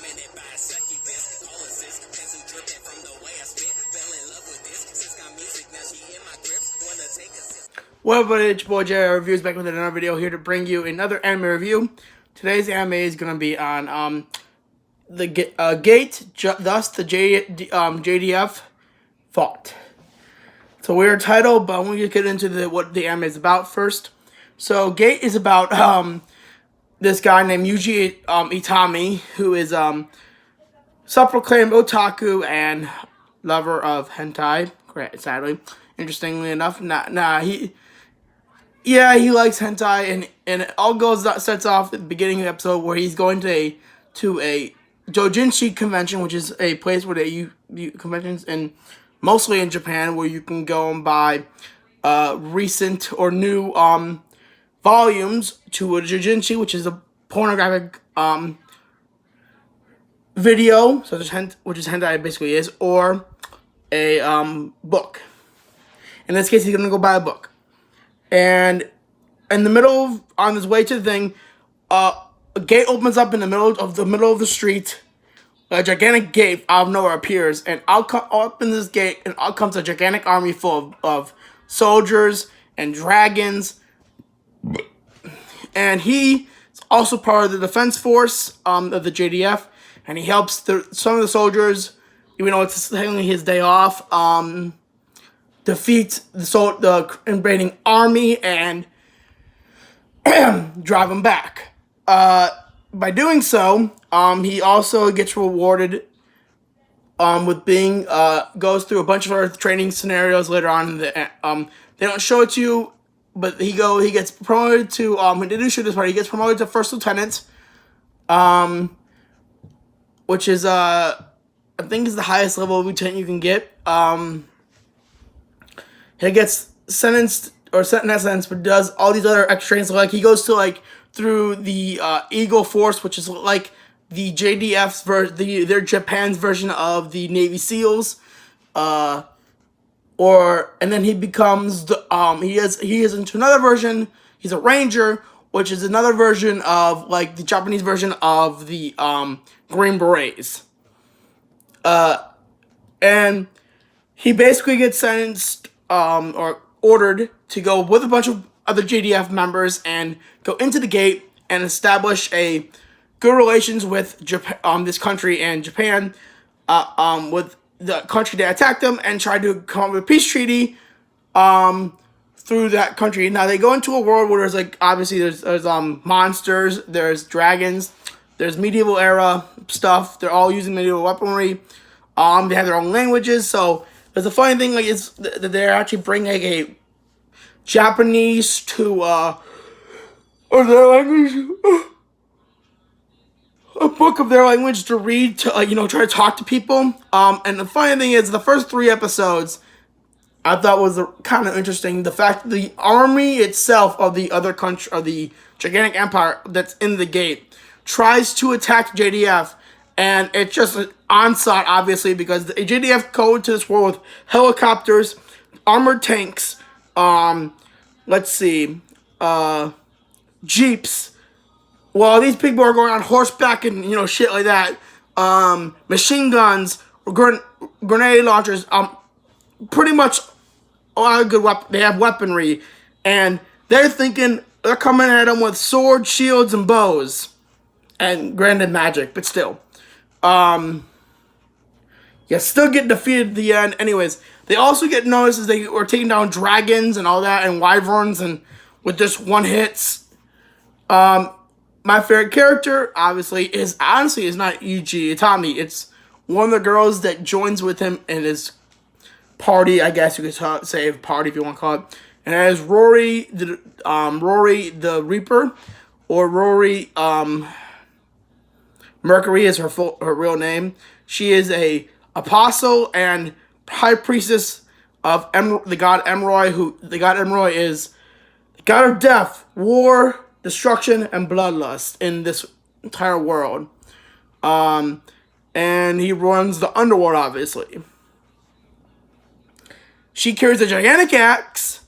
Invented by Shiki, this policies, pencil dripping from the way I spit. Fell in love with this, since got music, now she in my grips. Wanna take a sip. What up, it's your boy Jerry Reviews back with another video here to bring you another anime review. Today's anime is gonna be on the Gate, thus the JDF fought. It's a weird title, but I want to get into what the anime is about first. So Gate is about this guy named Yuji Itami, who is self-proclaimed otaku and lover of hentai. Sadly, interestingly enough, he likes hentai, and it all sets off at the beginning of the episode where he's going to a doujinshi convention, which is a place where they use conventions, and mostly in Japan, where you can go and buy recent or new volumes to a doujinshi, which is a pornographic video, which is hentai basically is, or a book. In this case, he's gonna go buy a book. And in the middle on his way to the thing, a gate opens up in the middle of the street. A gigantic gate out of nowhere appears, and out in this gate, and out comes a gigantic army full of soldiers and dragons. And he is also part of the defense force of the JDF, and he helps some of the soldiers, even though it's technically his day off, defeat the invading army and drive them back. By doing so, he also gets rewarded with being goes through a bunch of other training scenarios later on in the they don't show it to you, but he gets promoted to they do show this part. He gets promoted to first lieutenant, which is I think is the highest level of lieutenant you can get. He gets sentenced, or not sentenced, but does all these other extra trainings. So, like, he goes to, through the Eagle Force, which is, like, the JDF's their Japan's version of the Navy SEALs. And then he becomes, he is into another version. He's a Ranger, which is another version of, like, the Japanese version of the Green Berets. And he basically gets sentenced, or ordered to go with a bunch of other JDF members and go into the gate and establish a good relations with Japan, this country and Japan, with the country that attacked them, and try to come up with a peace treaty, through that country. Now they go into a world where there's obviously there's monsters, there's dragons, there's medieval era stuff. They're all using medieval weaponry. They have their own languages, so. There's a funny thing, is that they're actually bringing a Japanese to, or their language, a book of their language to read, to, try to talk to people. And the funny thing is, the first 3 episodes, I thought was kind of interesting. The fact that the army itself of the other country, of the gigantic empire that's in the gate, tries to attack JDF. And it's just an onslaught, obviously, because the JDF go into this world with helicopters, armored tanks, jeeps. While these people are going on horseback and, shit like that. Machine guns, grenade launchers, pretty much a lot of good they have weaponry. And they're coming at them with swords, shields, and bows. And granted magic, but still. Still get defeated at the end. Anyways, they also get noticed as they were taking down dragons and all that, and wyverns, and with just one hits. My favorite character, obviously, is not Yuji Itami. It's one of the girls that joins with him in his party, I guess you could say party if you want to call it. And that is Rory the Reaper, or Rory, Mercury is her real name. She is a apostle and high priestess of the god Emroy. The god Emroy is the god of death, war, destruction, and bloodlust in this entire world. And he runs the underworld, obviously. She carries a gigantic axe,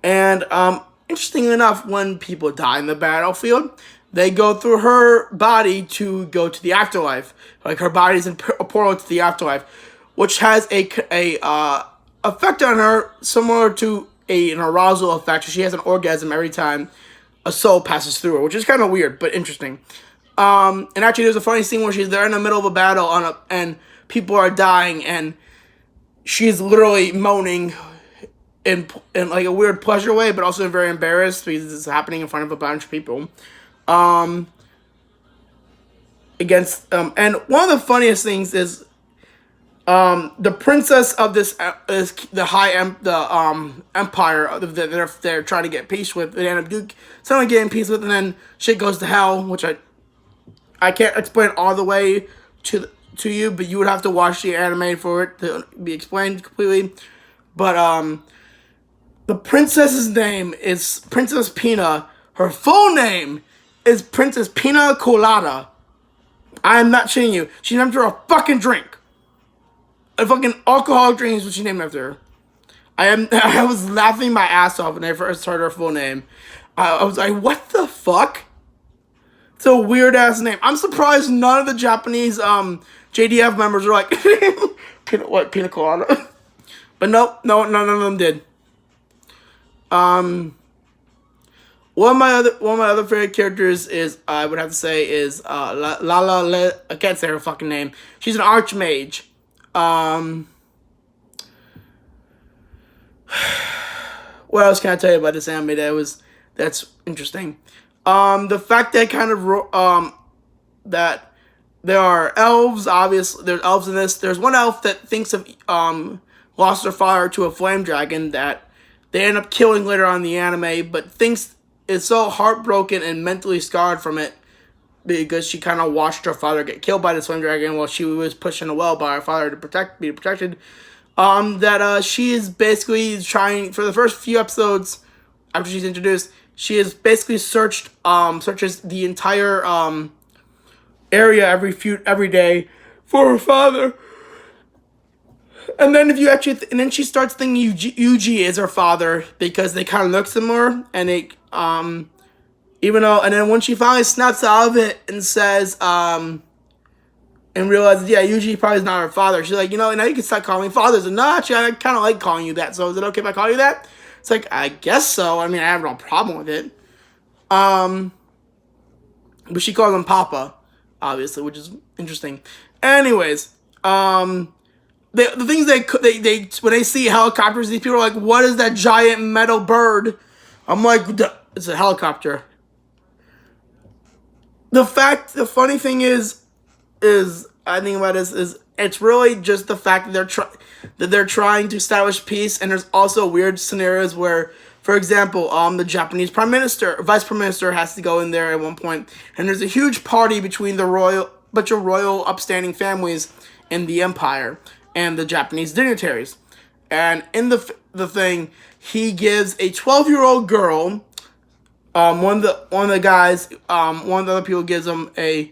and interestingly enough, when people die in the battlefield, they go through her body to go to the afterlife. Like her body's in a portal to the afterlife, which has a effect on her similar to an arousal effect. She has an orgasm every time a soul passes through her, which is kind of weird but interesting. And actually, there's a funny scene where she's there in the middle of a battle and people are dying, and she's literally moaning in like a weird pleasure way, but also very embarrassed because it's happening in front of a bunch of people. And one of the funniest things is the princess of this is the empire that they're trying to get peace with. They end up suddenly getting peace with, and then shit goes to hell, which I can't explain all the way to you, but you would have to watch the anime for it to be explained completely. But the princess's name is Princess Pina. Her full name is Princess Pina Colada. I am not shitting you. She's named after a fucking drink. A fucking alcoholic drink is what she named after. I was laughing my ass off when I first heard her full name. I was like, what the fuck? It's a weird ass name. I'm surprised none of the Japanese JDF members are like Pina Colada. But nope, none of them did. One of my other favorite characters is I would have to say is Lala. I can't say her fucking name. She's an archmage. What else can I tell you about this anime that's interesting? The fact that that there are elves. Obviously, there's elves in this. There's one elf that thinks of lost her father to a flame dragon that they end up killing later on in the anime, but thinks is so heartbroken and mentally scarred from it because she kind of watched her father get killed by the flame dragon while she was pushed in a well by her father to be protected. That she is basically trying for the first few episodes after she's introduced. She is basically searches the entire area every day for her father. And then and then she starts thinking Yuji is her father because they kind of look similar, and and then when she finally snaps out of it and says, and realizes, yeah, Yuji probably is not her father, she's like, now you can start calling me fathers. And no, actually, I kind of like calling you that. So is it okay if I call you that? It's like, I guess so. I mean, I have no problem with it. But she calls him Papa, obviously, which is interesting. Anyways, the things they when they see helicopters, these people are like, what is that giant metal bird? I'm like, it's a helicopter. The funny thing is I think about this is it's really just the fact that they're trying to establish peace, and there's also weird scenarios where, for example, the Japanese vice prime minister has to go in there at one point, and there's a huge party between bunch of royal upstanding families in the empire and the Japanese dignitaries, and in the thing, he gives a 12-year-old girl. One of the guys, one of the other people gives him I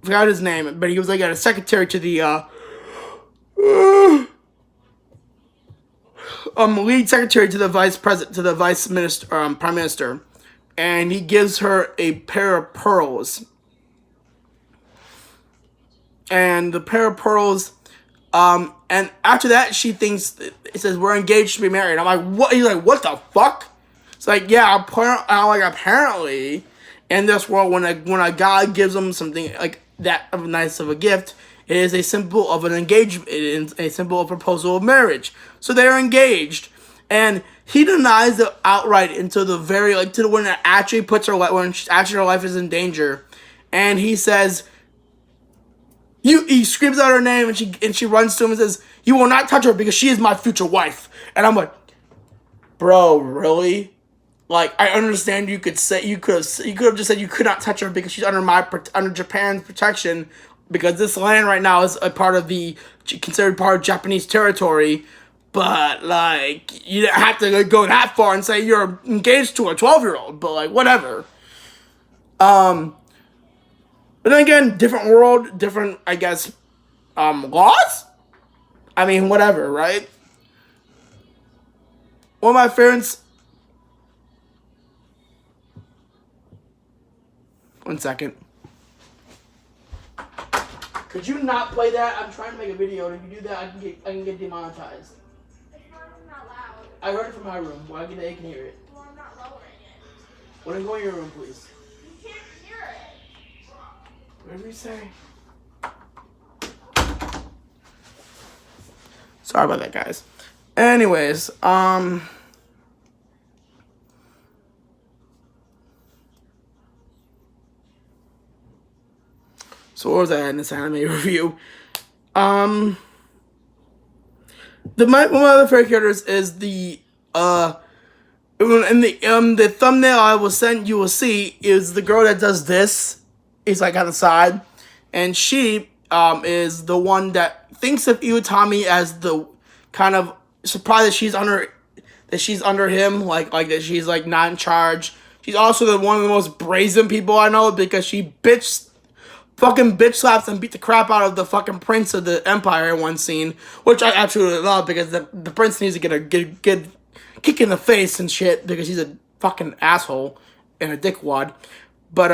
forgot his name, but he was like a secretary to the lead secretary to the vice minister, prime minister, and he gives her a pair of pearls. And the pair of pearls, and after that, she thinks it says we're engaged to be married. I'm like, what? He's like, what the fuck? It's like, yeah, apparently, in this world, when a guy gives them something like that of nice of a gift, it is a symbol of an engagement, it is a symbol of proposal of marriage. So they're engaged, and he denies it outright until the very to when it actually her life is in danger, and he says, he screams out her name, and she runs to him and says, "You will not touch her because she is my future wife." And I'm like, bro, really? Like, I understand you could have just said you could not touch her because she's under Japan's protection, because this land right now is considered part of Japanese territory. But like, you don't have to go that far and say you're engaged to a 12-year-old. But like, whatever. But then again, different world, different, I guess, laws. I mean, whatever, right? One of my favorites. 1 second. Could you not play that? I'm trying to make a video, and if you do that, I can get demonetized. It's not loud. I heard it from my room. Why can they can hear it? Well, I'm not lowering it. Well, then go in your room, please. You can't hear it. Whatever you say. Sorry about that, guys. Anyways, so what was I in this anime review? One of my other favorite characters is the in the thumbnail I will send, you will see is the girl that does this. Is like on the side, and she is the one that thinks of Iwatani as the kind of surprised that she's under him, like that she's like not in charge. She's also one of the most brazen people I know because she fucking bitch slaps and beat the crap out of the fucking prince of the empire in one scene, which I absolutely love because the prince needs to get a good kick in the face and shit because he's a fucking asshole and a dickwad. But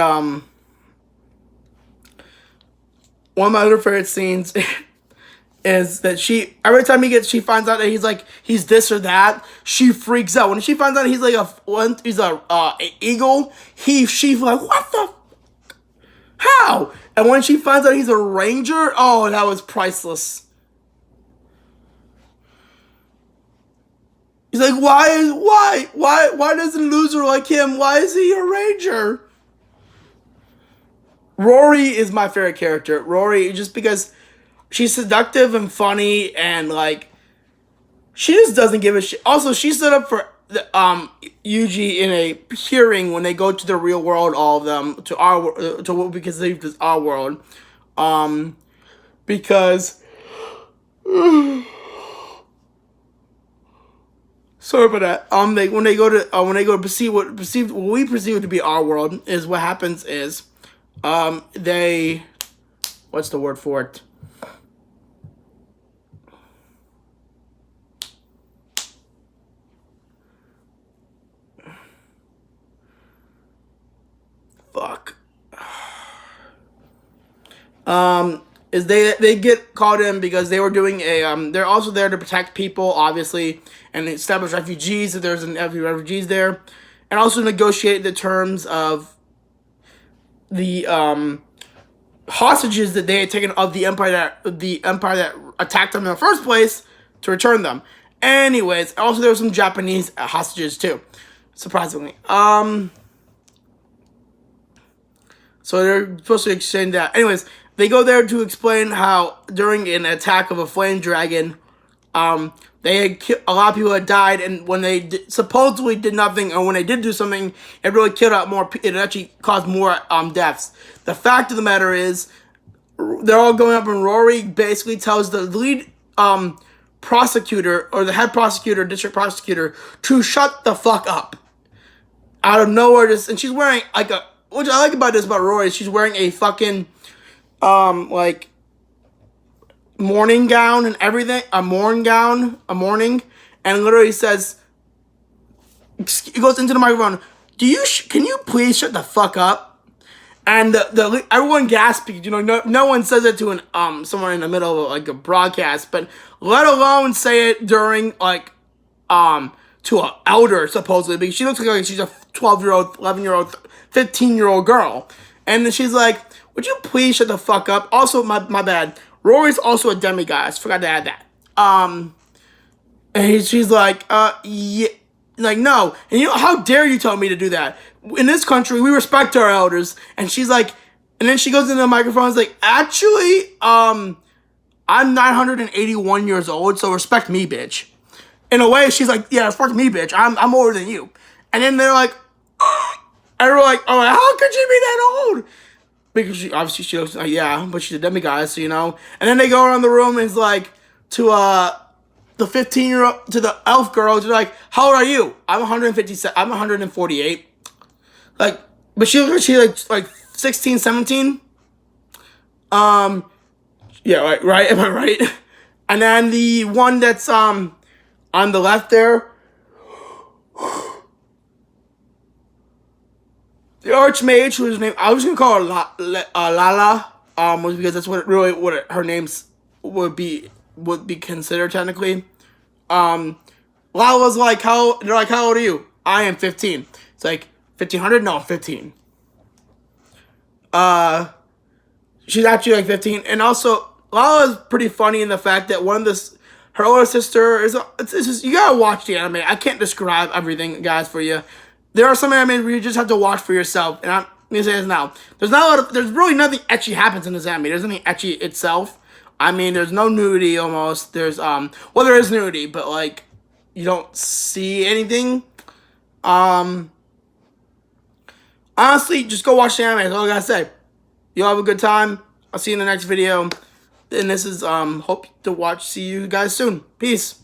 one of my other favorite scenes is that every time she finds out that he's this or that, she freaks out. When she finds out he's like a eagle, she's like, what the how? And when she finds out he's a ranger, oh, that was priceless. He's like, why doesn't a loser like him? Why is he a ranger? Rory is my favorite character. Rory, just because she's seductive and funny, and like she just doesn't give a shit. Also, she stood up for Yuji in a hearing when they go to the real world. All of them to what we consider as our world, because sorry about that. When they go to perceive what we perceive to be our world is what happens is. What's the word for it? Fuck. Is they get called in because they were doing they're also there to protect people, obviously, and establish refugees if there's refugees there, and also negotiate the terms of the hostages that they had taken of the empire that attacked them in the first place to return them. Anyways, also there were some Japanese hostages too, surprisingly. So they're supposed to exchange that. Anyways, they go there to explain how during an attack of a flame dragon, they had a lot of people had died, and when they supposedly did nothing, or when they did do something, it really killed out more. It actually caused more deaths. The fact of the matter is, they're all going up, and Rory basically tells the lead prosecutor or the head prosecutor, district prosecutor, to shut the fuck up. Out of nowhere, and she's wearing which I like about Rory, she's wearing a fucking like morning gown and everything, a morning, and literally says, he goes into the microphone, can you please shut the fuck up? And everyone gasping, no one says it to someone in the middle of like a broadcast, but let alone say it during to an elder, supposedly, because she looks like she's a 12-year-old, 11-year-old, 15-year-old girl. And then she's like, would you please shut the fuck up? Also, my bad, Rory's also a demigod. I forgot to add that. And she's like, yeah, like, no. And how dare you tell me to do that? In this country, we respect our elders. And she's like, and then she goes into the microphone and is like, actually, I'm 981 years old, so respect me, bitch. In a way, she's like, yeah, respect me, bitch. I'm older than you. And then they're like, and we're like, oh, how could she be that old? Because she looks like, yeah, but she's a demigod, so And then they go around the room and it's like, to the 15-year-old, to the elf girl, they're like, how old are you? I'm 157, I'm 148. Like, but she looks like 16, 17. Yeah, right, am I right? And then the one that's, on the left there, The Archmage, whose name I was gonna call her Lala, was because that's her name's would be considered technically. Lala's like, they're like, how old are you? I am 15. It's like 1500. No, I'm 15. She's actually like 15, and also Lala is pretty funny in the fact that her older sister is. It's just, you gotta watch the anime. I can't describe everything, guys, for you. There are some anime where you just have to watch for yourself, and I'm gonna say this now. There's really nothing ecchi happens in this anime. There's nothing ecchi itself. I mean, there's no nudity almost. There's well, there is nudity, but like you don't see anything. Honestly, just go watch the anime. That's all I gotta say. You'll have a good time. I'll see you in the next video. And this is hope to see you guys soon. Peace.